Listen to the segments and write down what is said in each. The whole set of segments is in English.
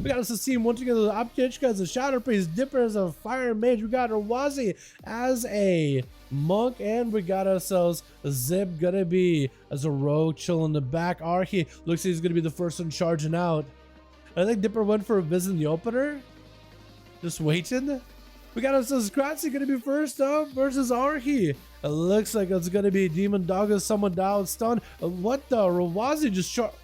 We got Sasim once again as Opkichka as a Shadow Priest, Dipper as a Fire Mage. We got Rawazi as a Monk, and we got ourselves Zip gonna be as a Rogue chill in the back. Archie looks like he's gonna be the first one charging out. I think Dipper went for a visit in the opener. Just waiting. We got ourselves Kratzy gonna be first up versus Archie. It looks like it's gonna be Demon Dog as someone down stun. What the? Rawazi just shot.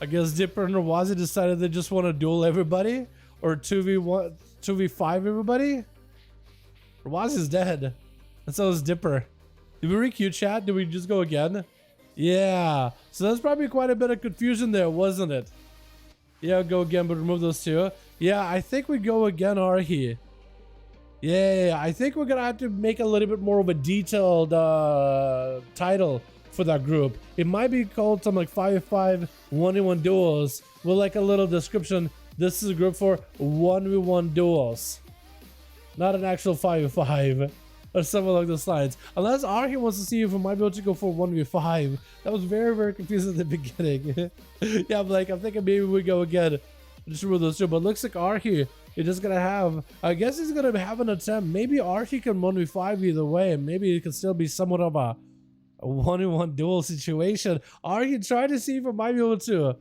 I guess Dipper and Rawazi decided they just want to duel everybody, or 2v1, 2v5 everybody. Rawazi's dead, and so is Dipper. Did we re-queue chat? Did we just go again? Yeah, so that's probably quite a bit of confusion there, wasn't it? Yeah, go again, but remove those two. Yeah, I think we go again, Archie. Yeah, I think we're gonna have to make a little bit more of a detailed title for that group. It might be called something like 5v5 1v1 Duels with like a little description. This is a group for 1v1 Duels, not an actual 5v5 or something along those lines. Unless Archie wants to see if we might be able to go for 1v5. That was very, very confusing at the beginning. Yeah, I'm thinking maybe we go again. Just remove those two, but looks like Archie is just gonna have, I guess he's gonna have an attempt. Maybe Archie can 1v5 either way, and maybe it can still be somewhat of a 1v1 duel situation. Archie trying to see if it might be able to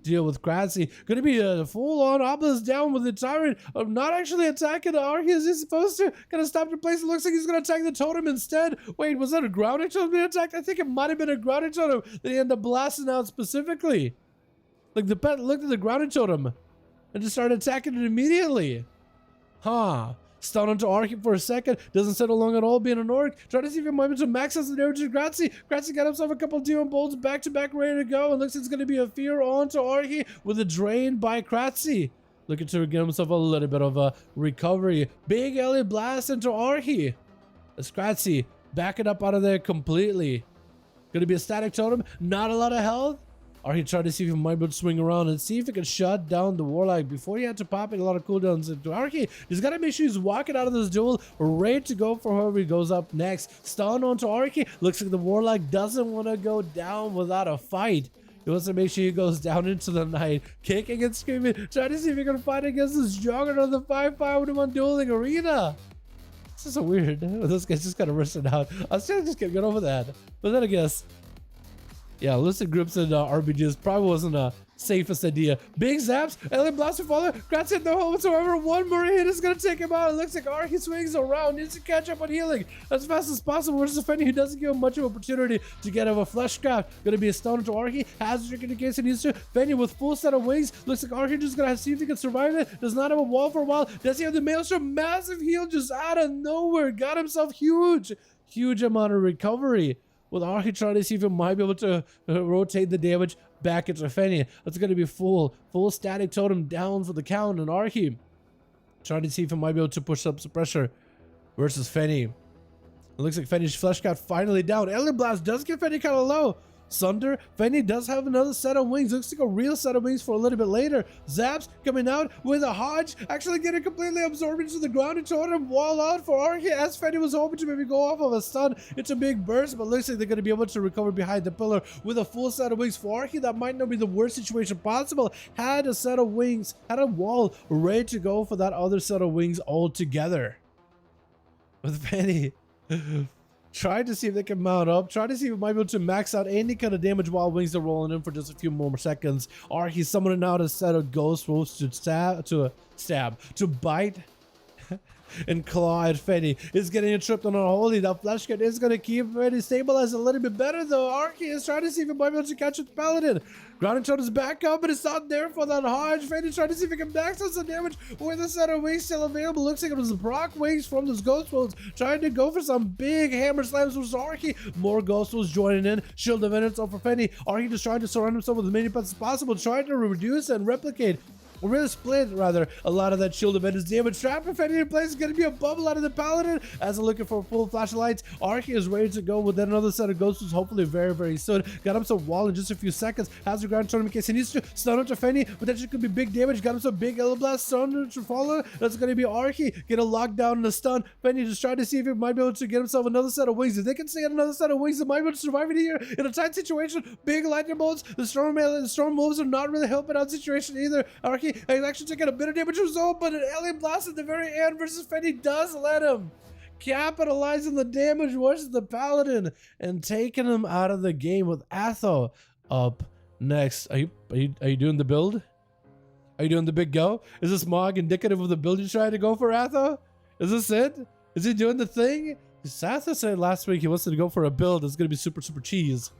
deal with Kratzy. Gonna be a full-on obelisk down with the tyrant. Not actually attacking Archie as he's supposed to. Gonna stop the place. It looks like he's gonna attack the totem instead. Wait, was that a grounding totem being attacked? I think it might have been a grounding totem that he ended up blasting out specifically. Like the pet looked at the grounding totem and just started attacking it immediately. Huh. Stun onto Archie for a second. Doesn't settle long at all being an orc. Try to see if he might be able to max out the damage to Kratzy. Kratzy got himself a couple of demon bolts back to back ready to go. And looks like it's going to be a fear onto Archie with a drain by Kratzy. Looking to get himself a little bit of a recovery. Big Ellie blast into Archie. As Kratzy backing up out of there completely. Going to be a static totem. Not a lot of health. Archie tried to see if he might be able to swing around and see if he could shut down the Warlock before he had to pop in a lot of cooldowns into Archie. He's got to make sure he's walking out of this duel ready to go for whoever he goes up next. Stun onto Archie. Looks like the Warlock doesn't want to go down without a fight. He wants to make sure he goes down into the night, kicking and screaming, trying to see if he can fight against this juggernaut of the 5v5 1v1 dueling arena. This is so weird. This guy's just kind of rushing out. I was just gonna get over that. But then I guess, yeah, listed groups in RPGs probably wasn't the safest idea. Big zaps, alien blaster father, Kratzy hit no hole whatsoever. One more hit is gonna take him out. It looks like Archie swings around, needs to catch up on healing as fast as possible. Versus Fenny, who doesn't give him much of an opportunity to get out of a flesh craft. Gonna be a stun to Archie, has a trick in case he needs to. Fenny with full set of wings. Looks like Archie just gonna see if he can survive it. Does not have a wall for a while. Does he have the maelstrom? Massive heal just out of nowhere. Got himself huge amount of recovery. With Archie trying to see if he might be able to rotate the damage back into Fenny. That's going to be full static totem down for the count. And Archie trying to see if he might be able to push up some pressure versus Fenny. It looks like Fenny's flesh got finally down. Alien Blast does get Fenny kind of low. Sunder, Fenny does have another set of wings. Looks like a real set of wings for a little bit later. Zaps coming out with a Hodge, actually getting completely absorbed into the ground and totem wall out for Archie as Fenny was hoping to maybe go off of a stun. It's a big burst, but looks like they're going to be able to recover behind the pillar with a full set of wings for Archie. That might not be the worst situation possible. Had a set of wings, had a wall ready to go for that other set of wings altogether. With Fenny trying to see if they can mount up, trying to see if we might be able to max out any kind of damage while wings are rolling in for just a few more seconds. Archie summoning out a set of ghost wolves to bite and claw at Fenny. Is getting tripped on a holy. That flesh cut is going to keep Fenny stabilized a little bit better though. Archie is trying to see if he might be able to catch the Paladin. Grounding totem is back up, but it's not there for that Hodge. Fenny trying to see if he can max out some damage with a set of wings still available. Looks like it was the proc wings from those ghost wolves trying to go for some big hammer slams with Archie. More ghost wolves joining in. Shield of Evidence up for Fenny. Archie just trying to surround himself with as many pets as possible, trying to reduce and replicate We're really split, rather. A lot of that shield event is damage. Trap if any place is going to be a bubble out of the Paladin. As I'm looking for full flashlights, Archie is ready to go with another set of ghosts, who's hopefully very, very soon. Got him some wall in just a few seconds. Has the ground tournament case. He needs to stun up to Fenny, but that could be big damage. Got him some big Elo Blast stun to follow. That's going to be Archie. Get a lockdown and a stun. Fenny just trying to see if he might be able to get himself another set of wings. If they can stay at another set of wings, they might be able to survive it here in a tight situation. Big lightning bolts. The storm moves are not really helping out situation either. Archie is actually taking a bit of damage result, but an alien blast at the very end versus Fenny does let him capitalizing the damage versus the Paladin and taking him out of the game with Atho up next. Are you doing the build? Are you doing the big go? Is this Mog indicative of the build you're trying to go for, Atho? Is this it? Is he doing the thing? Atho said last week he wants to go for a build that's going to be super, super cheese.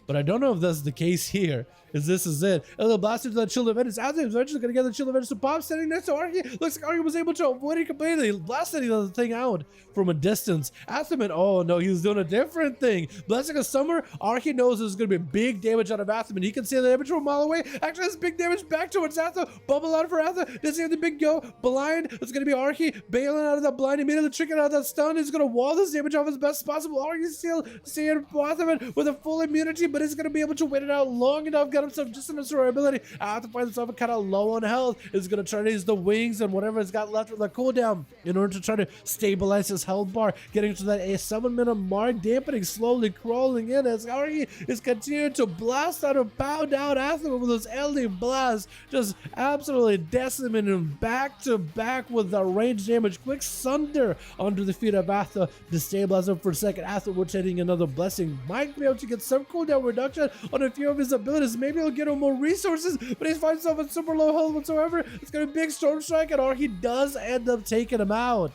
But I don't know if that's the case here. This is it. A little blaster to that shield event. It's out there. He's eventually going to get the shield event. So Bob standing next to Archie. Looks like Archie was able to avoid it completely. Blasted the thing out from a distance. Athaman, oh no, he was doing a different thing. Blessing a summer. Archie knows there's going to be big damage out of Athaman. He can see the damage from a mile away. Actually has big damage back towards Atha. Bubble out for Atha. Doesn't have the big go. Blind. It's going to be Archie bailing out of that blind. Immediately tricking out that stun. He's going to wall this damage off as best as possible. Archie's still seeing Athaman with a full immunity, but he's going to be able to wait it out long enough. Got himself just enough survivability. To find himself kind of low on health. Is going to try to use the wings and whatever he's got left with the cooldown in order to try to stabilize his health bar. Getting to that 7-minute mark, dampening, slowly crawling in as Archie is continuing to blast out and pound out Athaman with those LD blasts. Just absolutely decimating him back to back with the range damage. Quick sunder under the feet of Atha. Destabilize him for a second. Atha rotating another blessing. Might be able to get some cooldown reduction on a few of his abilities. Maybe he'll get him more resources, but he finds himself at super low health whatsoever. It's going to be big storm strike, and Archie does end up taking him out.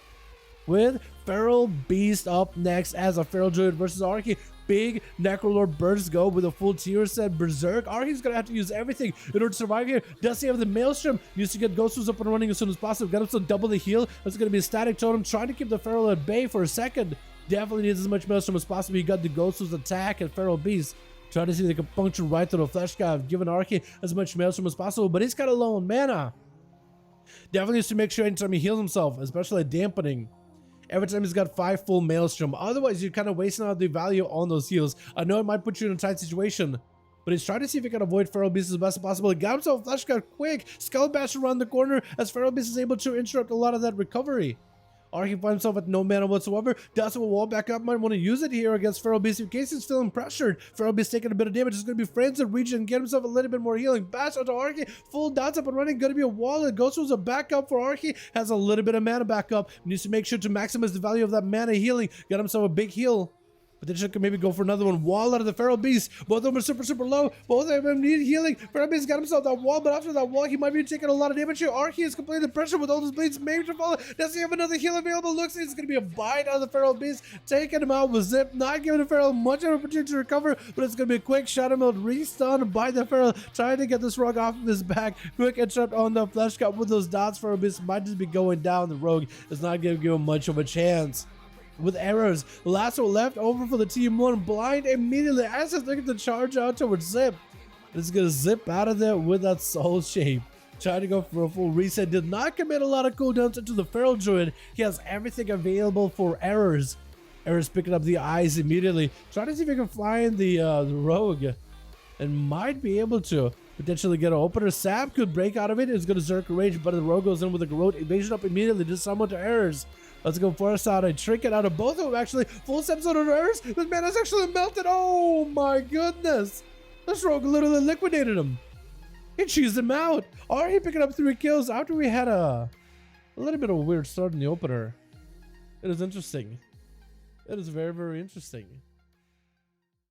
With Feral Beast up next as a Feral Druid versus Archie. Big Necrolord bursts go with a full tier set Berserk. Archie's gonna have to use everything in order to survive here. Does he have the Maelstrom? Used to get Ghostwoods up and running as soon as possible. Got him to double the heal. That's gonna be a static totem, trying to keep the Feral at bay for a second. Definitely needs as much Maelstrom as possible. You got the Ghostwoods attack and Feral Beast. Trying to see if they can puncture right through the flesh guy, giving Archie as much Maelstrom as possible, but he's got a low on mana. Definitely needs to make sure anytime he heals himself, especially dampening. Every time he's got 5 full Maelstrom. Otherwise, you're kind of wasting out the value on those heals. I know it might put you in a tight situation, but he's trying to see if he can avoid Feral Beast as best as possible. He got himself Flesh Guard quick. Skull Bash around the corner as Feral Beast is able to interrupt a lot of that recovery. Archie finds himself at no mana whatsoever. Does have a wall back up. Might want to use it here against Feral Beast in case he's feeling pressured. Feral Beast taking a bit of damage. It's going to be friends and region. Get himself a little bit more healing. Bash onto Archie. Full dots up and running. Going to be a wall. And Ghost was a backup for Archie. Has a little bit of mana backup. Needs to make sure to maximize the value of that mana healing. Got himself a big heal. But then she can maybe go for another one. Wall out of the Feral Beast. Both of them are super, super low. Both of them need healing. Feral Beast got himself that wall, but after that wall, he might be taking a lot of damage here. Archie is completely the pressure with all those bleeds. Maybe to follow. Does he have another heal available? Looks like it's going to be a bite out of the Feral Beast. Taking him out with Zip. Not giving the Feral much of an opportunity to recover, but it's going to be a quick Shadow Meld restun by the Feral. Trying to get this Rogue off of his back. Quick interrupt on the Flesh Cut with those dots. Feral Beast might just be going down. The Rogue is not going to give him much of a chance. With errors, Lasso left over for the Team 1. Blind immediately as he's looking to charge out towards Zip. It's going to zip out of there with that Soul Shape. Trying to go for a full reset. Did not commit a lot of cooldowns into the Feral Druid. He has everything available for errors. Errors picking up the eyes immediately. Trying to see if he can find the Rogue. And might be able to potentially get an opener. Sab could break out of it. It's going to Zerk Rage, but the Rogue goes in with a Garrote evasion up immediately. Just someone to errors. Let's go force out a trinket out of both of them, actually. Full steps on errors. This man has actually melted. Oh my goodness. This Rogue literally liquidated him. He cheesed him out. Already picking up 3 kills after we had a little bit of a weird start in the opener. It is interesting. It is very, very interesting.